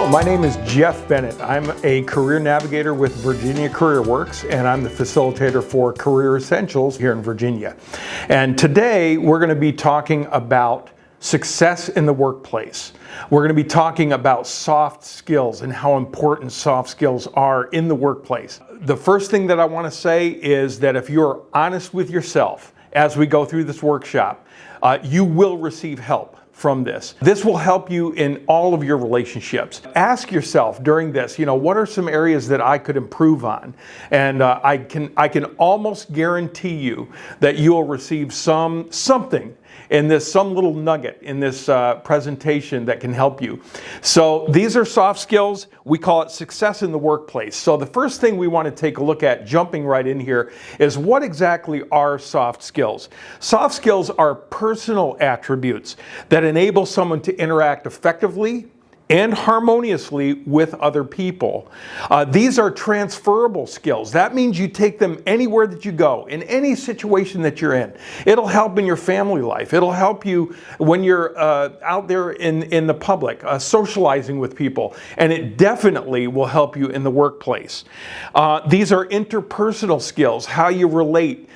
My name is Jeff Bennett. I'm a career navigator with Virginia CareerWorks, and I'm the facilitator for Career Essentials here in Virginia. And today we're going to be talking about success in the workplace. We're going to be talking about soft skills and how important soft skills are in the workplace. The first thing that I want to say is that if you're honest with yourself as we go through this workshop, you will receive help from this. This will help you in all of your relationships. Ask yourself during this, what are some areas that I could improve on? And I can almost guarantee you that you'll receive something in this, some little nugget in this presentation that can help you. So these are soft skills. We call it success in the workplace. So the first thing we want to take a look at, jumping right in here, is what exactly are soft skills? Soft skills are personal attributes that enable someone to interact effectively and harmoniously with other people. These are transferable skills. That means you take them anywhere that you go, in any situation that you're in. It'll help in your family life. It'll help you when you're out there in the public, socializing with people. And it definitely will help you in the workplace. These are interpersonal skills, how you relate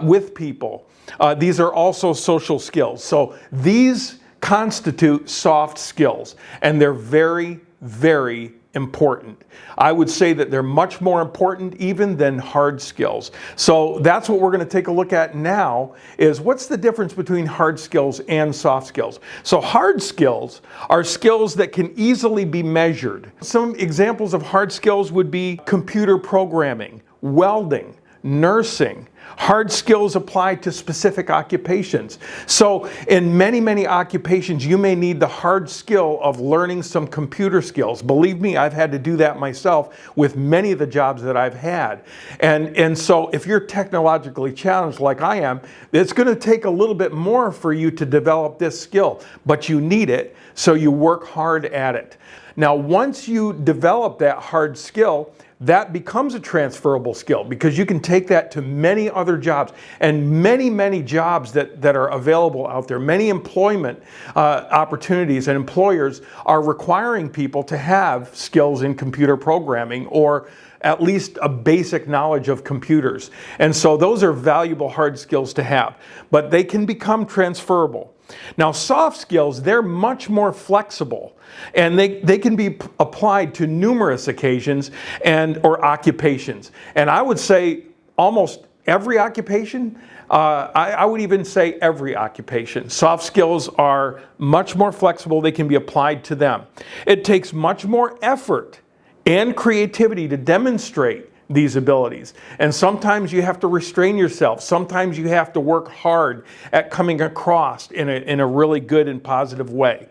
with people. These are also social skills. So these constitute soft skills, and they're very, very important. I would say that they're much more important even than hard skills. So that's what we're going to take a look at now, is what's the difference between hard skills and soft skills. So hard skills are skills that can easily be measured. Some examples of hard skills would be computer programming, welding, nursing. Hard skills apply to specific occupations. So in many, many occupations, you may need the hard skill of learning some computer skills. Believe me, I've had to do that myself with many of the jobs that I've had. And so if you're technologically challenged like I am, it's going to take a little bit more for you to develop this skill, but you need it, so you work hard at it. Now, once you develop that hard skill, that becomes a transferable skill, because you can take that to many other jobs, and many, many jobs that are available out there. Many employment opportunities and employers are requiring people to have skills in computer programming, or at least a basic knowledge of computers. And so those are valuable hard skills to have, but they can become transferable. Now, soft skills, they're much more flexible, and they can be applied to numerous occasions or occupations. And I would say almost every occupation, I would even say every occupation. Soft skills are much more flexible. They can be applied to them. It takes much more effort and creativity to demonstrate these abilities. And sometimes you have to restrain yourself. Sometimes you have to work hard at coming across in a really good and positive way.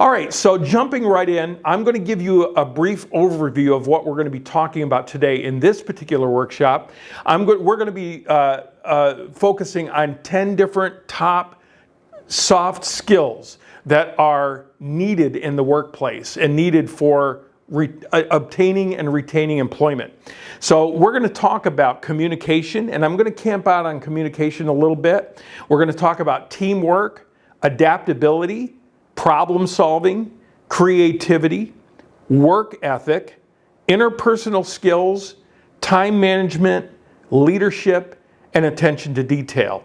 All right, so jumping right in, I'm going to give you a brief overview of what we're going to be talking about today in this particular workshop. We're going to be focusing on 10 different top soft skills that are needed in the workplace and needed for obtaining and retaining employment. So we're going to talk about communication, and I'm going to camp out on communication a little bit. We're going to talk about teamwork, adaptability, problem solving, creativity, work ethic, interpersonal skills, time management, leadership, and attention to detail.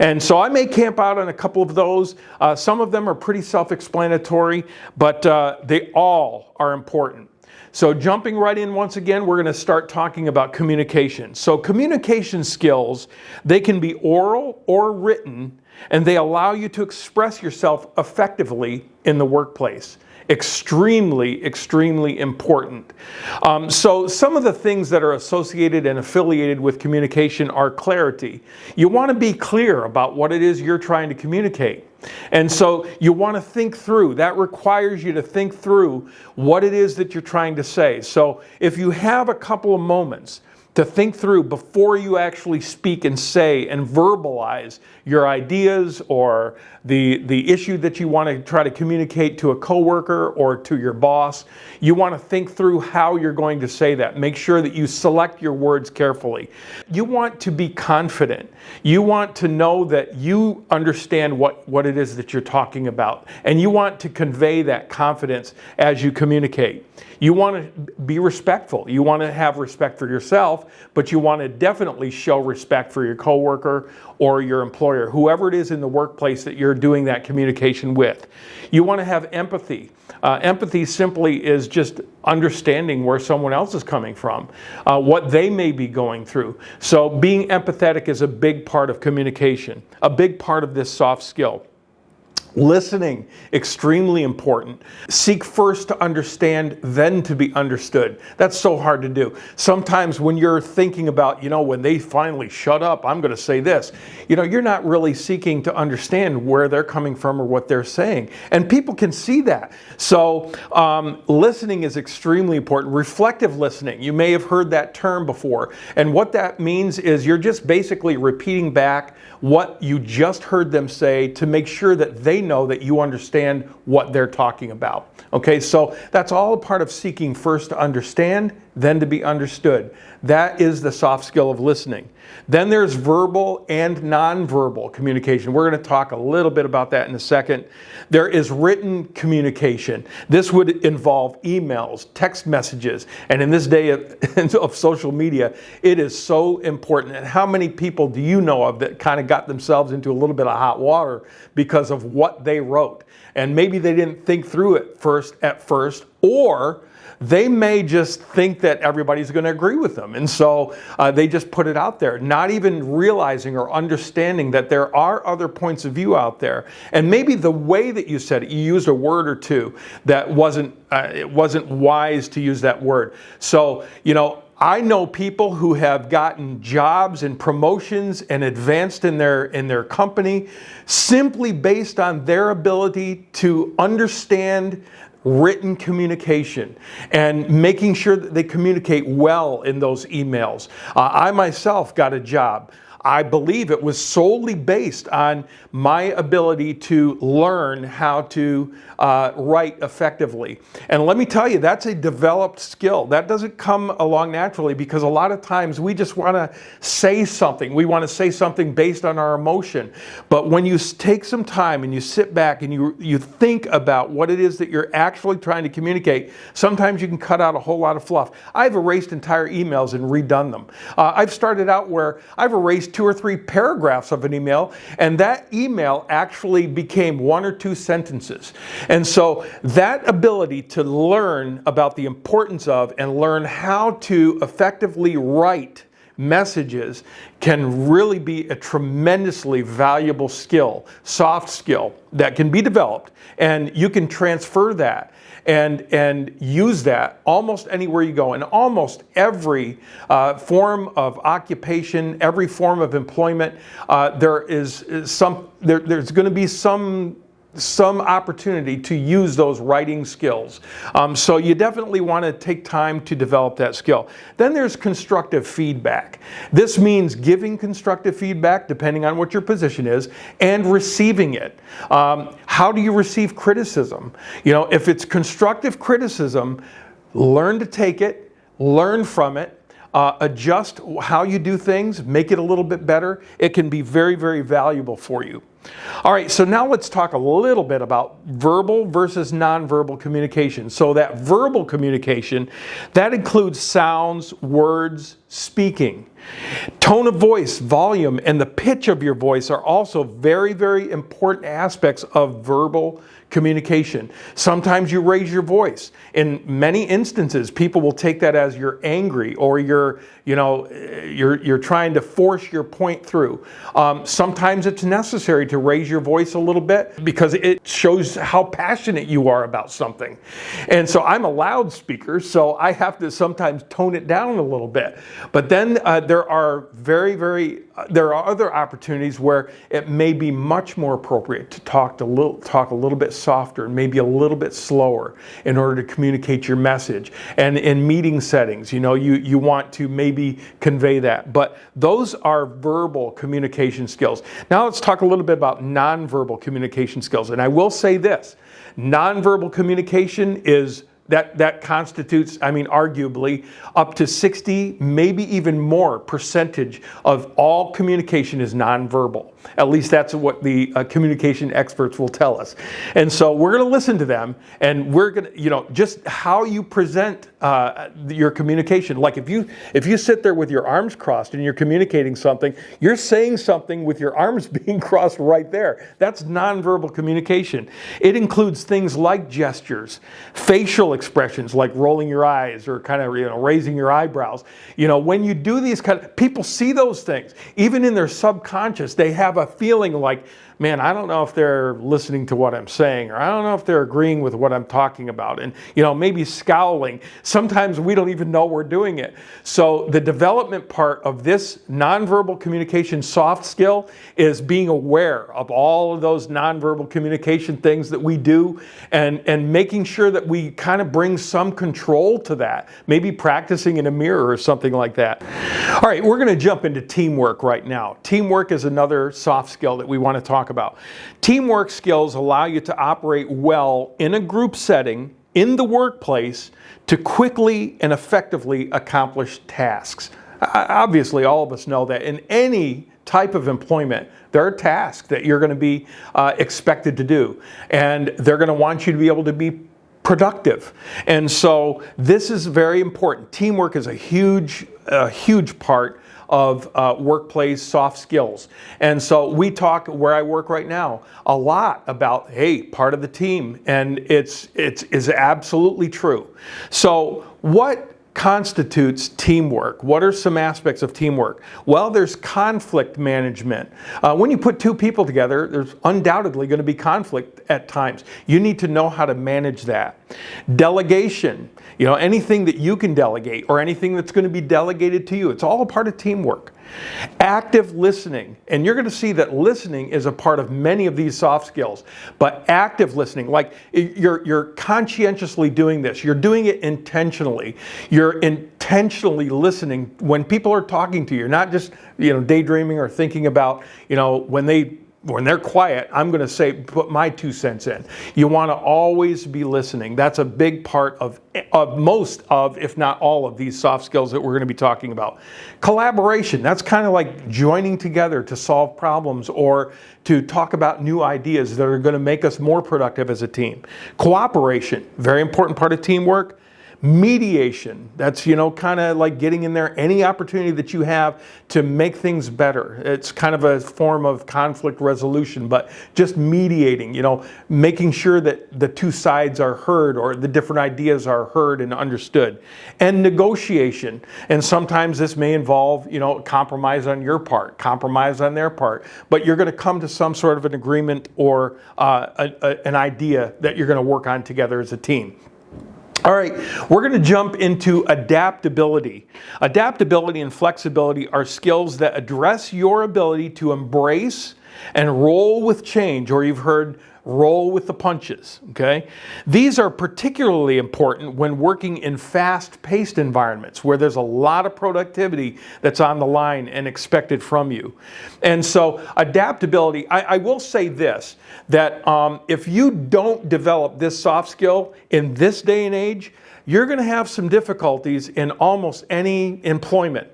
And so I may camp out on a couple of those. Some of them are pretty self-explanatory, but they all are important. So jumping right in once again, we're going to start talking about communication. So communication skills, they can be oral or written, and they allow you to express yourself effectively in the workplace. Extremely, extremely important. So some of the things that are associated and affiliated with communication are clarity. You want to be clear about what it is you're trying to communicate. And so you want to think through. That requires you to think through what it is that you're trying to say. So if you have a couple of moments to think through before you actually speak and say and verbalize your ideas or the issue that you want to try to communicate to a coworker or to your boss. You want to think through how you're going to say that. Make sure that you select your words carefully. You want to be confident. You want to know that you understand what it is that you're talking about, and you want to convey that confidence as you communicate. You want to be respectful. You want to have respect for yourself, but you want to definitely show respect for your coworker or your employer, whoever it is in the workplace that you're doing that communication with. You want to have empathy. Empathy simply is just understanding where someone else is coming from, what they may be going through. So being empathetic is a big part of communication, a big part of this soft skill. Listening, extremely important. Seek first to understand, then to be understood. That's so hard to do. Sometimes when you're thinking about, when they finally shut up, I'm going to say this. You're not really seeking to understand where they're coming from or what they're saying. And people can see that. So listening is extremely important. Reflective listening. You may have heard that term before. And what that means is you're just basically repeating back what you just heard them say to make sure that they know that you understand what they're talking about. Okay, so that's all a part of seeking first to understand, then to be understood. That is the soft skill of listening. Then there's verbal and nonverbal communication. We're going to talk a little bit about that in a second. There is written communication. This would involve emails, text messages, and in this day of social media, it is so important. And how many people do you know of that kind of got themselves into a little bit of hot water because of what they wrote? And maybe they didn't think through it at first, or they may just think that everybody's going to agree with them. And so they just put it out there, not even realizing or understanding that there are other points of view out there. And maybe the way that you said it, you used a word or two that it wasn't wise to use that word. So, I know people who have gotten jobs and promotions and advanced in their company simply based on their ability to understand written communication and making sure that they communicate well in those emails. I myself got a job. I believe it was solely based on my ability to learn how to write effectively. And let me tell you, that's a developed skill. That doesn't come along naturally because a lot of times we just want to say something. We want to say something based on our emotion. But when you take some time and you sit back and you think about what it is that you're actually trying to communicate, sometimes you can cut out a whole lot of fluff. I've erased entire emails and redone them. I've started out where I've erased 2 or 3 paragraphs of an email, and that email actually became 1 or 2 sentences. And so that ability to learn about the importance of and learn how to effectively write messages can really be a tremendously valuable skill, soft skill that can be developed, and you can transfer that and use that almost anywhere you go. In almost every form of occupation, every form of employment, there's going to be some opportunity to use those writing skills. So you definitely want to take time to develop that skill. Then there's constructive feedback. This means giving constructive feedback, depending on what your position is, and receiving it. How do you receive criticism? If it's constructive criticism, learn to take it, learn from it, adjust how you do things, make it a little bit better. It can be very, very valuable for you. All right, so now let's talk a little bit about verbal versus nonverbal communication. So that verbal communication, that includes sounds, words, speaking. Tone of voice, volume, and the pitch of your voice are also very, very important aspects of verbal communication. Sometimes you raise your voice. In many instances, people will take that as you're angry or you're trying to force your point through. Sometimes it's necessary to raise your voice a little bit because it shows how passionate you are about something. And so I'm a loudspeaker, so I have to sometimes tone it down a little bit. But then there are other opportunities where it may be much more appropriate to talk a little bit softer and maybe a little bit slower in order to communicate your message. And in meeting settings, you want to maybe convey that. But those are verbal communication skills. Now let's talk a little bit about nonverbal communication skills. And I will say this, nonverbal communication is that constitutes, arguably up to 60, maybe even more percentage of all communication is nonverbal. At least that's what the communication experts will tell us. And so we're going to listen to them, and we're going to, just how you present your communication. Like if you sit there with your arms crossed and you're communicating something, you're saying something with your arms being crossed right there. That's nonverbal communication. It includes things like gestures, facial expressions like rolling your eyes or kind of raising your eyebrows. When you do these people see those things. Even in their subconscious, they have a feeling like, man, I don't know if they're listening to what I'm saying, or I don't know if they're agreeing with what I'm talking about. And, maybe scowling. Sometimes we don't even know we're doing it. So the development part of this nonverbal communication soft skill is being aware of all of those nonverbal communication things that we do and making sure that we kind of bring some control to that. Maybe practicing in a mirror or something like that. All right, we're going to jump into teamwork right now. Teamwork is another soft skill that we want to talk about. Teamwork skills allow you to operate well in a group setting, in the workplace, to quickly and effectively accomplish tasks. Obviously, all of us know that in any type of employment, there are tasks that you're going to be expected to do, and they're going to want you to be able to be productive. And so this is very important. Teamwork is a huge part of workplace soft skills. And so we talk where I work right now a lot about, hey, part of the team, and it's absolutely true. So what constitutes teamwork? What are some aspects of teamwork? Well, there's conflict management. When you put two people together, there's undoubtedly going to be conflict at times. You need to know how to manage that. Delegation, anything that you can delegate or anything that's going to be delegated to you, it's all a part of teamwork. Active listening, and you're going to see that listening is a part of many of these soft skills, but active listening, like you're conscientiously doing this, you're doing it intentionally, you're intentionally listening when people are talking to you. You're not just daydreaming or thinking about when they're quiet, I'm going to put my 2 cents in. You want to always be listening. That's a big part of most of, if not all of these soft skills that we're going to be talking about. Collaboration, that's kind of like joining together to solve problems or to talk about new ideas that are going to make us more productive as a team. Cooperation, very important part of teamwork. Mediation, that's, kind of like getting in there any opportunity that you have to make things better. It's kind of a form of conflict resolution, but just mediating, making sure that the two sides are heard or the different ideas are heard and understood. And negotiation, and sometimes this may involve, compromise on your part, compromise on their part, but you're going to come to some sort of an agreement or an idea that you're going to work on together as a team. All right, we're going to jump into adaptability. Adaptability and flexibility are skills that address your ability to embrace and roll with change, or you've heard roll with the punches, okay? These are particularly important when working in fast-paced environments where there's a lot of productivity that's on the line and expected from you. And so adaptability, I will say this, that if you don't develop this soft skill in this day and age, you're going to have some difficulties in almost any employment.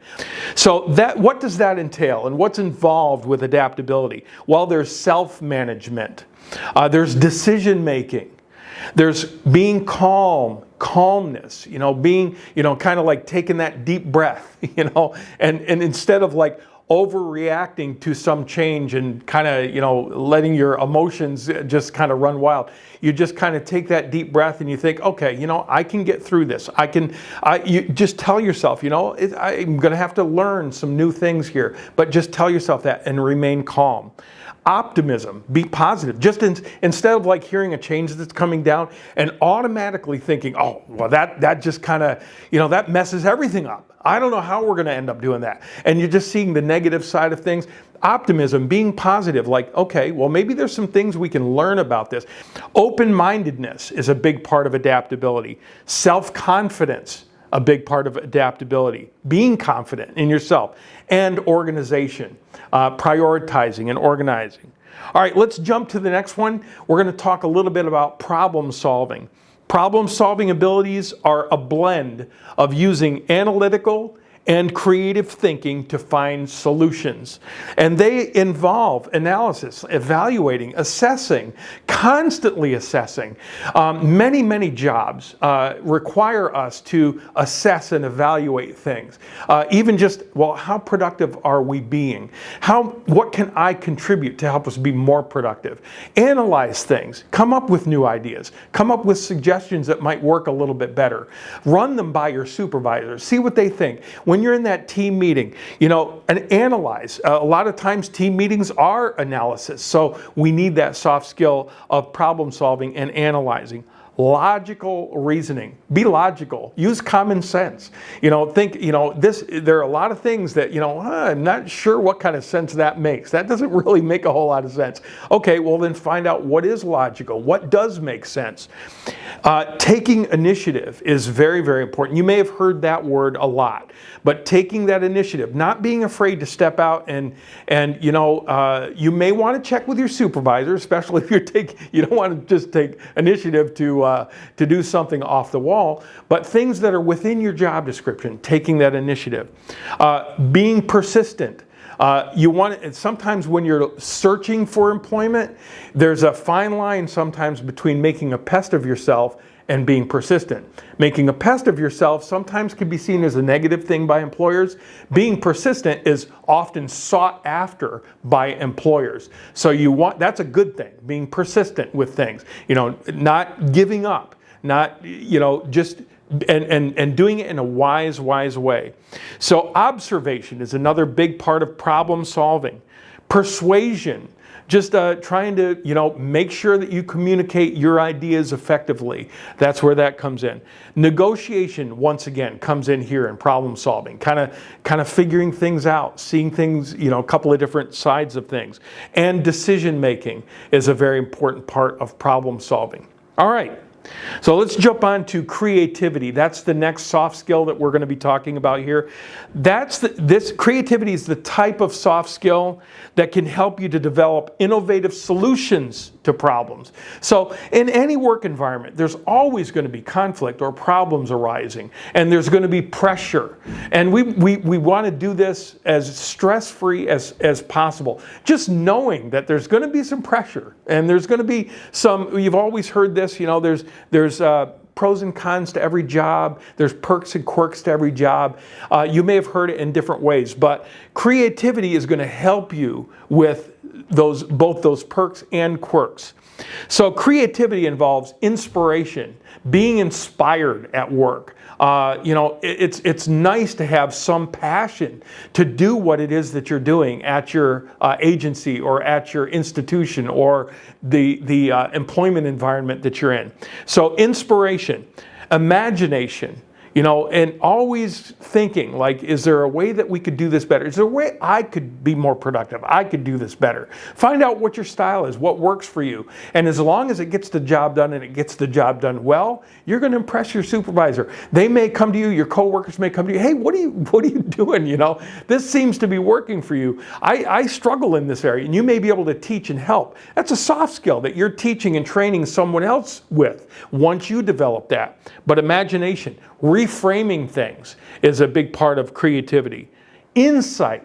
So what does that entail, and what's involved with adaptability? Well, there's self-management. There's decision making. There's being calmness, being, kind of like taking that deep breath, and instead of like overreacting to some change and kind of, letting your emotions just kind of run wild. You just kind of take that deep breath and you think, okay, I can get through this. You just tell yourself, I'm going to have to learn some new things here, but just tell yourself that and remain calm. Optimism, be positive. Just instead of like hearing a change that's coming down and automatically thinking, oh, well, that just kind of, that messes everything up. I don't know how we're going to end up doing that. And you're just seeing the negative side of things. Optimism, being positive, like, okay, well, maybe there's some things we can learn about this. Open-mindedness is a big part of adaptability. Self-confidence, a big part of adaptability. Being confident in yourself. And organization, prioritizing and organizing. All right, let's jump to the next one. We're going to talk a little bit about problem solving. Problem-solving abilities are a blend of using analytical and creative thinking to find solutions. And they involve analysis, evaluating, assessing, constantly assessing. Many jobs require us to assess and evaluate things. Even just, well, how productive are we being? What can I contribute to help us be more productive? Analyze things, come up with new ideas, come up with suggestions that might work a little bit better. Run them by your supervisor, see what they think. When you're in that team meeting, and analyze. A lot of times team meetings are analysis, so we need that soft skill of problem solving and analyzing. Logical reasoning. Be logical. Use common sense. There are a lot of things that, I'm not sure what kind of sense that makes. That doesn't really make a whole lot of sense. Okay, well then find out what is logical. What does make sense? Taking initiative is very, very important. You may have heard that word a lot, but taking that initiative, not being afraid to step out and you may want to check with your supervisor, especially if you don't want to just take initiative to do something off the wall, but things that are within your job description, taking that initiative. Being persistent. Sometimes when you're searching for employment, there's a fine line sometimes between making a pest of yourself and being persistent. Making a pest of yourself sometimes can be seen as a negative thing by employers. Being persistent is often sought after by employers. So that's a good thing, being persistent with things. Not giving up, not, just and doing it in a wise way. So observation is another big part of problem solving. Persuasion, just trying to, make sure that you communicate your ideas effectively. That's where that comes in. Negotiation, once again, comes in here in problem solving. Kind of figuring things out, seeing things, a couple of different sides of things. And decision making is a very important part of problem solving. All right. So let's jump on to creativity. That's the next soft skill that we're going to be talking about here. Creativity is the type of soft skill that can help you to develop innovative solutions to problems. So in any work environment, there's always going to be conflict or problems arising, and there's going to be pressure. And we want to do this as stress-free as possible. Just knowing that there's going to be some pressure, and there's going to be you've always heard this, there's pros and cons to every job. There's perks and quirks to every job. You may have heard it in different ways, but creativity is going to help you with both those perks and quirks. So creativity involves inspiration, being inspired at work. It's nice to have some passion to do what it is that you're doing at your agency or at your institution or the employment environment that you're in. So inspiration, imagination, and always thinking, like, is there a way that we could do this better? Is there a way I could be more productive? I could do this better. Find out what your style is, what works for you. And as long as it gets the job done and it gets the job done well, you're going to impress your supervisor. They may come to you, your coworkers may come to you, hey, what are you doing? This seems to be working for you. I struggle in this area, and you may be able to teach and help. That's a soft skill that you're teaching and training someone else with once you develop that. But imagination, reframing things is a big part of creativity. Insight,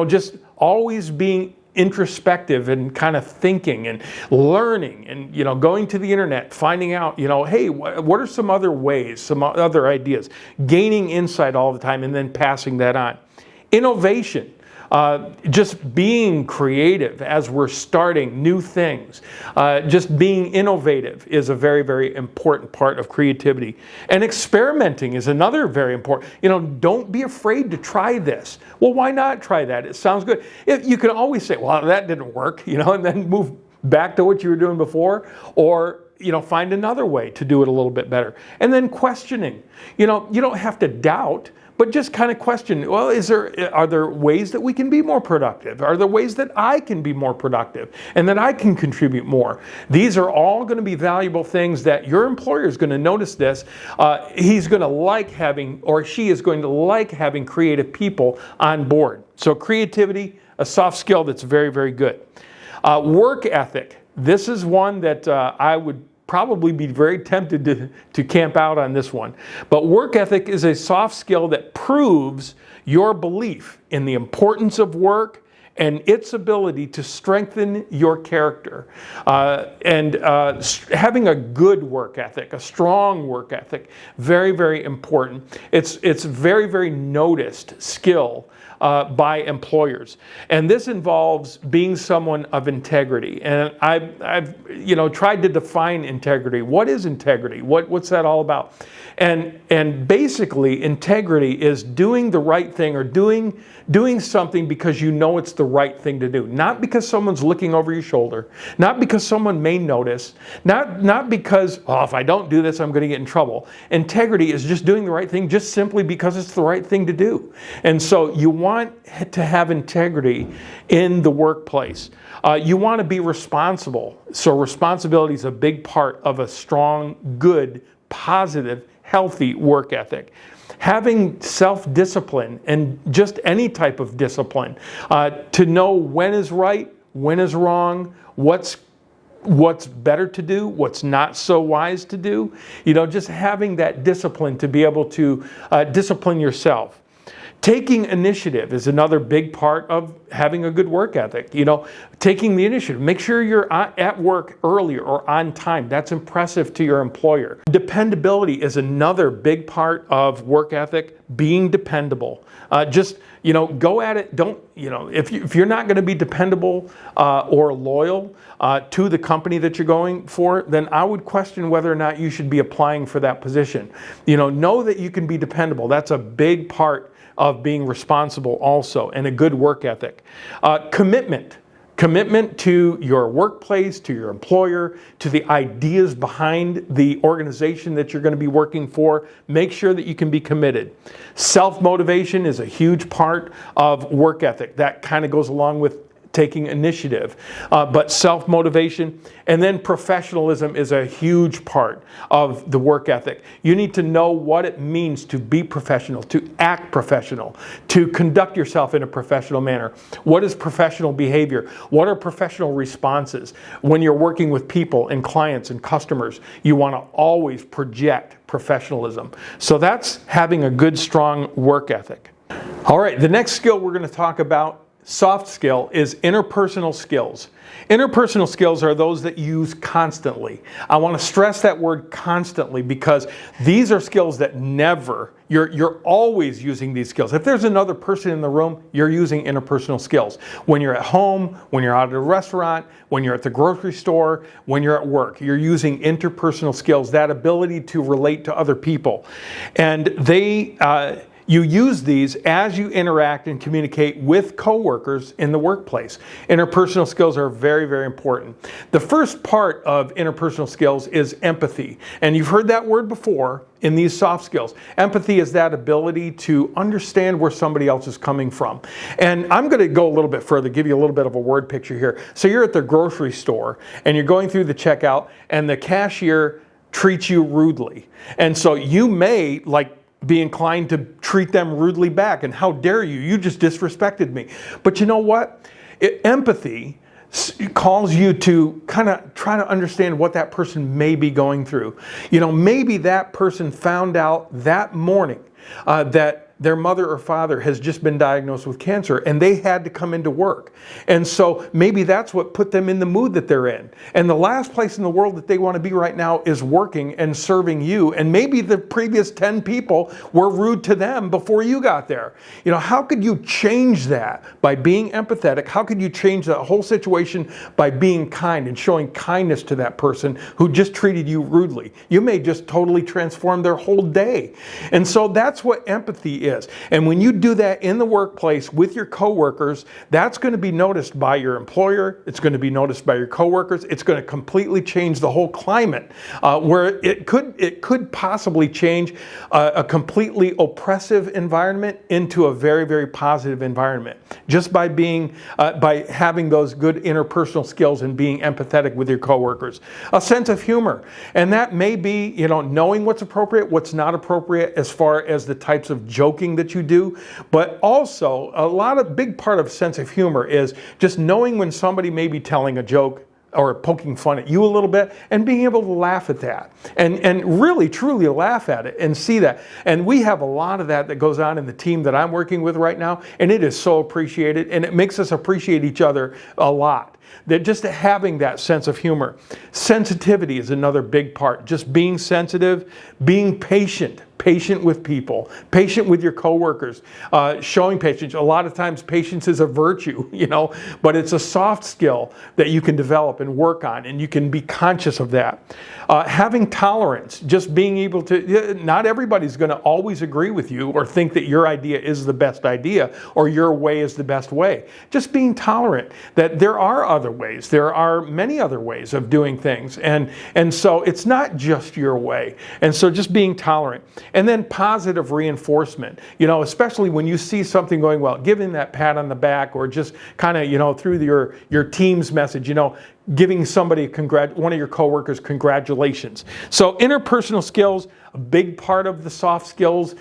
just always being introspective and kind of thinking and learning and, going to the internet, finding out, hey, what are some other ways, some other ideas, gaining insight all the time and then passing that on. Innovation. just being creative as we're starting new things. Just being innovative is a very, very important part of creativity. And experimenting is another very important. Don't be afraid to try this. Well, why not try that? It sounds good. You can always say, well, that didn't work, and then move back to what you were doing before, or find another way to do it a little bit better. And then questioning. You don't have to doubt, but just kind of question, well, are there ways that we can be more productive? Are there ways that I can be more productive and that I can contribute more? These are all going to be valuable things that your employer is going to notice this. He's going to like having, or she is going to like having creative people on board. So creativity, a soft skill that's very, very good. Work ethic. This is one that I would probably be very tempted to camp out on this one. But work ethic is a soft skill that proves your belief in the importance of work and its ability to strengthen your character. Having a good work ethic, a strong work ethic, very, very important. It's very, very noticed skill by employers. And this involves being someone of integrity. And I've tried to define integrity. What is integrity? What's that all about? And basically, integrity is doing the right thing, or doing something because you know it's the right thing to do. Not because someone's looking over your shoulder, not because someone may notice, not because, if I don't do this, I'm going to get in trouble. Integrity is just doing the right thing just simply because it's the right thing to do. And so you want to have integrity in the workplace. You want to be responsible. So responsibility is a big part of a strong, good, positive, healthy work ethic. Having self-discipline, and just any type of discipline, to know when is right, when is wrong, what's better to do, what's not so wise to do. Just having that discipline to be able to discipline yourself. Taking initiative is another big part of having a good work ethic. Taking the initiative. Make sure you're at work early or on time. That's impressive to your employer. Dependability is another big part of work ethic. Being dependable. Go at it. Don't, if you're not going to be dependable or loyal to the company that you're going for, then I would question whether or not you should be applying for that position. Know that you can be dependable. That's a big part of being responsible also, and a good work ethic. Commitment to your workplace, to your employer, to the ideas behind the organization that you're going to be working for. Make sure that you can be committed. Self-motivation is a huge part of work ethic. That kind of goes along with taking initiative, but self-motivation, and then professionalism is a huge part of the work ethic. You need to know what it means to be professional, to act professional, to conduct yourself in a professional manner. What is professional behavior? What are professional responses? When you're working with people and clients and customers, you want to always project professionalism. So that's having a good, strong work ethic. All right, the next skill we're going to talk about, soft skill, is interpersonal skills. Interpersonal skills are those that you use constantly. I want to stress that word constantly, because these are skills that you're always using these skills. If there's another person in the room, you're using interpersonal skills. When you're at home, when you're out at a restaurant, when you're at the grocery store, when you're at work, you're using interpersonal skills, that ability to relate to other people. And you use these as you interact and communicate with coworkers in the workplace. Interpersonal skills are very, very important. The first part of interpersonal skills is empathy. And you've heard that word before in these soft skills. Empathy is that ability to understand where somebody else is coming from. And I'm going to go a little bit further, give you a little bit of a word picture here. So you're at the grocery store and you're going through the checkout, and the cashier treats you rudely. And so you may be inclined to treat them rudely back. And how dare you? You just disrespected me. But you know what? Empathy calls you to kind of try to understand what that person may be going through. Maybe that person found out that morning that their mother or father has just been diagnosed with cancer and they had to come into work. And so maybe that's what put them in the mood that they're in. And the last place in the world that they want to be right now is working and serving you. And maybe the previous 10 people were rude to them before you got there. You know, how could you change that by being empathetic? How could you change that whole situation by being kind and showing kindness to that person who just treated you rudely? You may just totally transform their whole day. And so that's what empathy is. And when you do that in the workplace with your coworkers, that's going to be noticed by your employer. It's going to be noticed by your coworkers. It's going to completely change the whole climate, where it could possibly change a completely oppressive environment into a very, very positive environment, just by being by having those good interpersonal skills and being empathetic with your coworkers. A sense of humor, and that may be, you know, knowing what's appropriate, what's not appropriate as far as the types of joking that you do, but also big part of sense of humor is just knowing when somebody may be telling a joke or poking fun at you a little bit and being able to laugh at that and really truly laugh at it and see that. And we have a lot of that goes on in the team that I'm working with right now, and it is so appreciated, and it makes us appreciate each other a lot. That just having that sense of humor. Sensitivity is another big part. Just being sensitive, being patient with people, patient with your coworkers, showing patience. A lot of times patience is a virtue, you know, but it's a soft skill that you can develop and work on, and you can be conscious of that. Having tolerance, just being able to, not everybody's going to always agree with you or think that your idea is the best idea or your way is the best way. Just being tolerant that there are other ways. There are many other ways of doing things. And so it's not just your way. And so just being tolerant. And then positive reinforcement, you know, especially when you see something going well, giving that pat on the back, or just kind of, you know, through your team's message, you know, giving somebody one of your coworkers congratulations. So interpersonal skills, a big part of the soft skills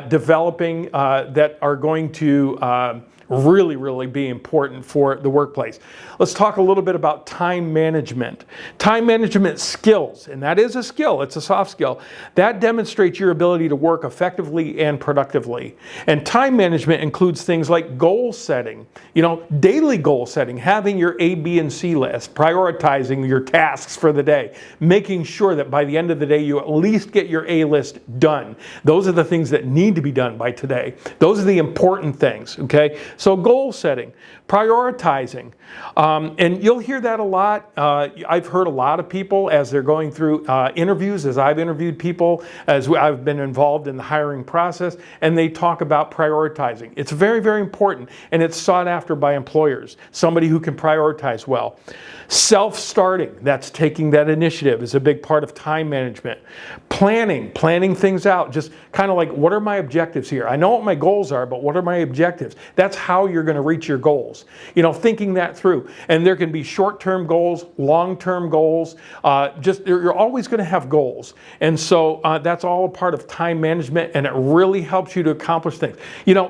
developing that are going to really, really be important for the workplace. Let's talk a little bit about time management. Time management skills, and that is a skill, it's a soft skill. That demonstrates your ability to work effectively and productively. And time management includes things like goal setting, you know, daily goal setting, having your A, B, and C list, prioritizing your tasks for the day, making sure that by the end of the day you at least get your A list done. Those are the things that need to be done by today. Those are the important things, okay? So goal setting, prioritizing, and you'll hear that a lot. I've heard a lot of people as they're going through interviews, as I've interviewed people, as I've been involved in the hiring process, and they talk about prioritizing. It's very, very important, and it's sought after by employers, somebody who can prioritize well. Self-starting, that's taking that initiative, is a big part of time management. Planning things out, just kind of like, what are my objectives here? I know what my goals are, but what are my objectives? That's how you're going to reach your goals. You know, thinking that through. And there can be short-term goals, long-term goals. You're always going to have goals. And so that's all a part of time management, and it really helps you to accomplish things. You know,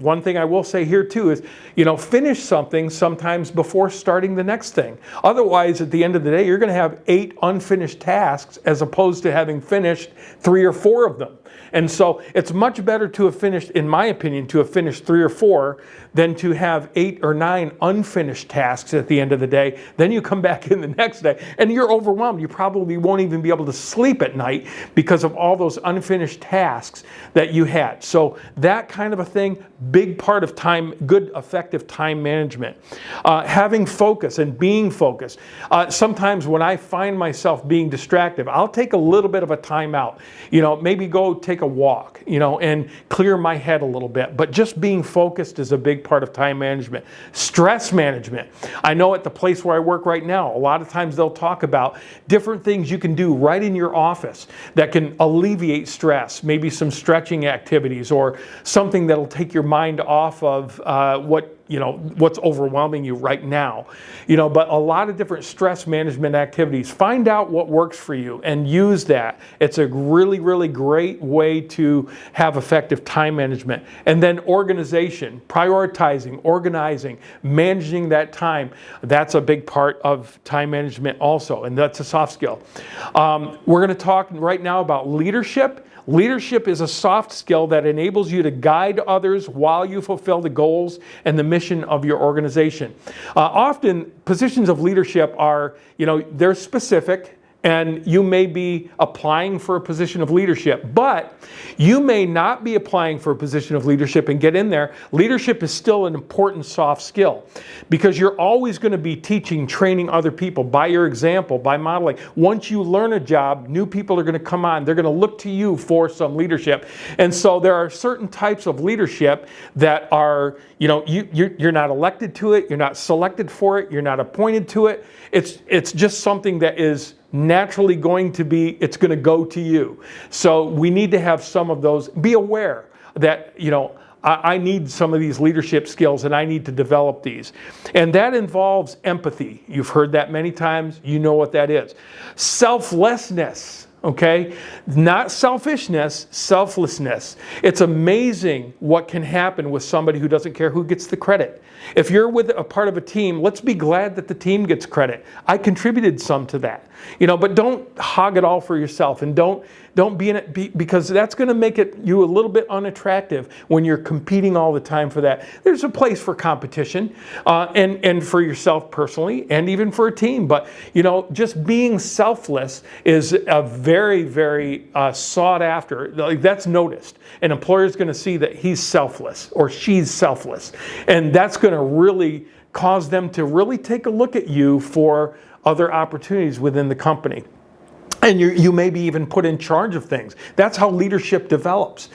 one thing I will say here too is, you know, finish something sometimes before starting the next thing. Otherwise, at the end of the day, you're going to have 8 unfinished tasks as opposed to having finished 3 or 4 of them. And so it's much better to have finished, in my opinion, to have finished 3 or 4 than to have 8 or 9 unfinished tasks at the end of the day. Then you come back in the next day and you're overwhelmed. You probably won't even be able to sleep at night because of all those unfinished tasks that you had. So that kind of a thing, big part of time, good, effective time management. Having focus and being focused. Sometimes when I find myself being distracted, I'll take a little bit of a time out. You know, maybe go take a walk, you know, and clear my head a little bit. But just being focused is a big part of time management. Stress management. I know at the place where I work right now, a lot of times they'll talk about different things you can do right in your office that can alleviate stress. Maybe some stretching activities or something that'll take your mind off of what's overwhelming you right now. You know, but a lot of different stress management activities. Find out what works for you and use that. It's a really, really great way to have effective time management. And then organization, prioritizing, organizing, managing that time. That's a big part of time management also, and that's a soft skill. We're going to talk right now about leadership. Leadership is a soft skill that enables you to guide others while you fulfill the goals and the mission of your organization. Often, positions of leadership are, they're specific, and you may be applying for a position of leadership, but you may not be applying for a position of leadership and get in there. Leadership is still an important soft skill because you're always going to be teaching, training other people by your example, by modeling. Once you learn a job, new people are going to come on. They're going to look to you for some leadership. And so there are certain types of leadership that are, you're not elected to it, you're not selected for it, you're not appointed to it. It's just something that is naturally it's going to go to you. So we need to have some of those. Be aware that, I need some of these leadership skills and I need to develop these. And that involves empathy. You've heard that many times. You know what that is. Selflessness. Okay? Not selfishness, selflessness. It's amazing what can happen with somebody who doesn't care who gets the credit. If you're with a part of a team, let's be glad that the team gets credit. I contributed some to that. But don't hog it all for yourself, and don't be in it because that's going to make you a little bit unattractive when you're competing all the time for that. There's a place for competition and for yourself personally and even for a team. But, just being selfless is a very, very sought after. That's noticed. An employer is going to see that he's selfless or she's selfless. And that's going to really cause them to really take a look at you for other opportunities within the company. And you may be even put in charge of things. That's how leadership develops.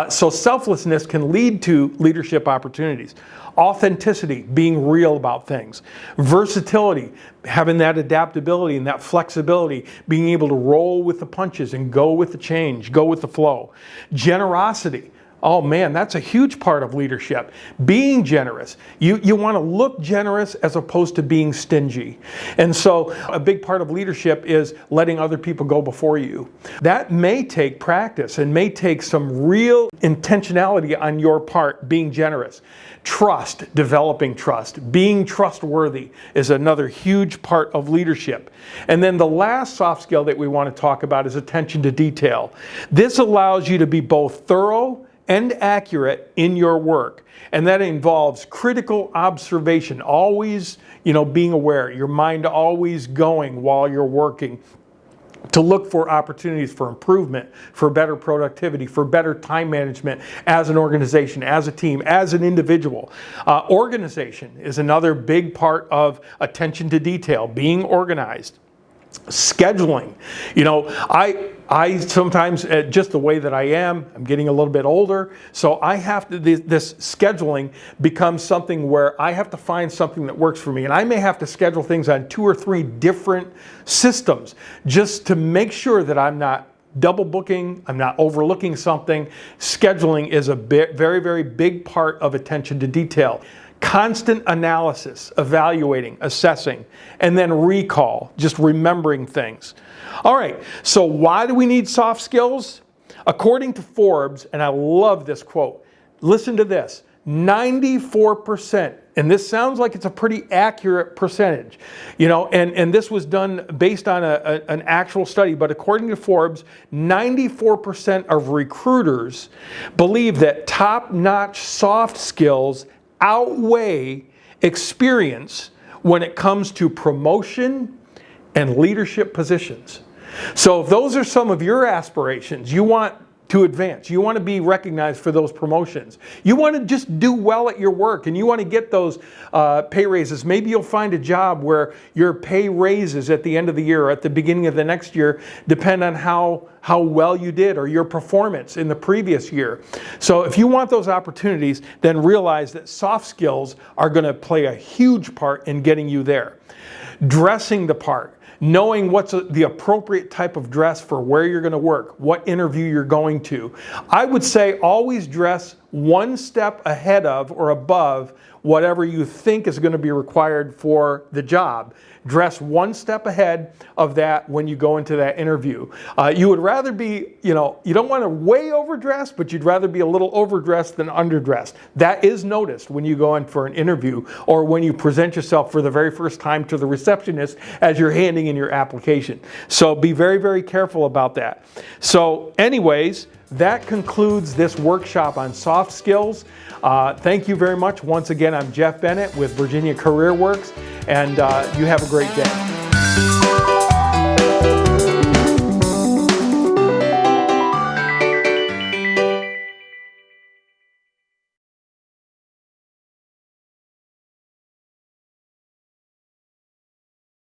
So selflessness can lead to leadership opportunities. Authenticity, being real about things. Versatility, having that adaptability and that flexibility, being able to roll with the punches and go with the change, go with the flow. Generosity. Oh man, that's a huge part of leadership. Being generous. You want to look generous as opposed to being stingy. And so a big part of leadership is letting other people go before you. That may take practice and may take some real intentionality on your part, being generous. Trust, developing trust. Being trustworthy is another huge part of leadership. And then the last soft skill that we want to talk about is attention to detail. This allows you to be both thorough and accurate in your work. And that involves critical observation, always, being aware, your mind always going while you're working to look for opportunities for improvement, for better productivity, for better time management as an organization, as a team, as an individual. Organization is another big part of attention to detail, being organized. Scheduling. I sometimes, just the way that I'm getting a little bit older, so I have to, this scheduling becomes something where I have to find something that works for me. And I may have to schedule things on 2 or 3 different systems just to make sure that I'm not double booking, I'm not overlooking something. Scheduling is a very, very big part of attention to detail. Constant analysis, evaluating, assessing, and then recall, just remembering things. All right, so why do we need soft skills? According to Forbes, and I love this quote, listen to this, 94%, and this sounds like it's a pretty accurate percentage, and this was done based on an actual study, but according to Forbes, 94% of recruiters believe that top-notch soft skills outweigh experience when it comes to promotion and leadership positions. So if those are some of your aspirations, you want to advance, you want to be recognized for those promotions, you want to just do well at your work, and you want to get those pay raises. Maybe you'll find a job where your pay raises at the end of the year or at the beginning of the next year depend on how well you did or your performance in the previous year. So if you want those opportunities, then realize that soft skills are going to play a huge part in getting you there. Dressing the part. Knowing what's the appropriate type of dress for where you're going to work, what interview you're going to. I would say always dress one step ahead of or above whatever you think is going to be required for the job. Dress one step ahead of that when you go into that interview. You would rather be, you don't want to way overdressed, but you'd rather be a little overdressed than underdressed. That is noticed when you go in for an interview or when you present yourself for the very first time to the receptionist as you're handing in your application. So be very, very careful about that. So anyways, that concludes this workshop on soft skills. Thank you very much. Once again, I'm Jeff Bennett with Virginia Career Works, and you have a great day.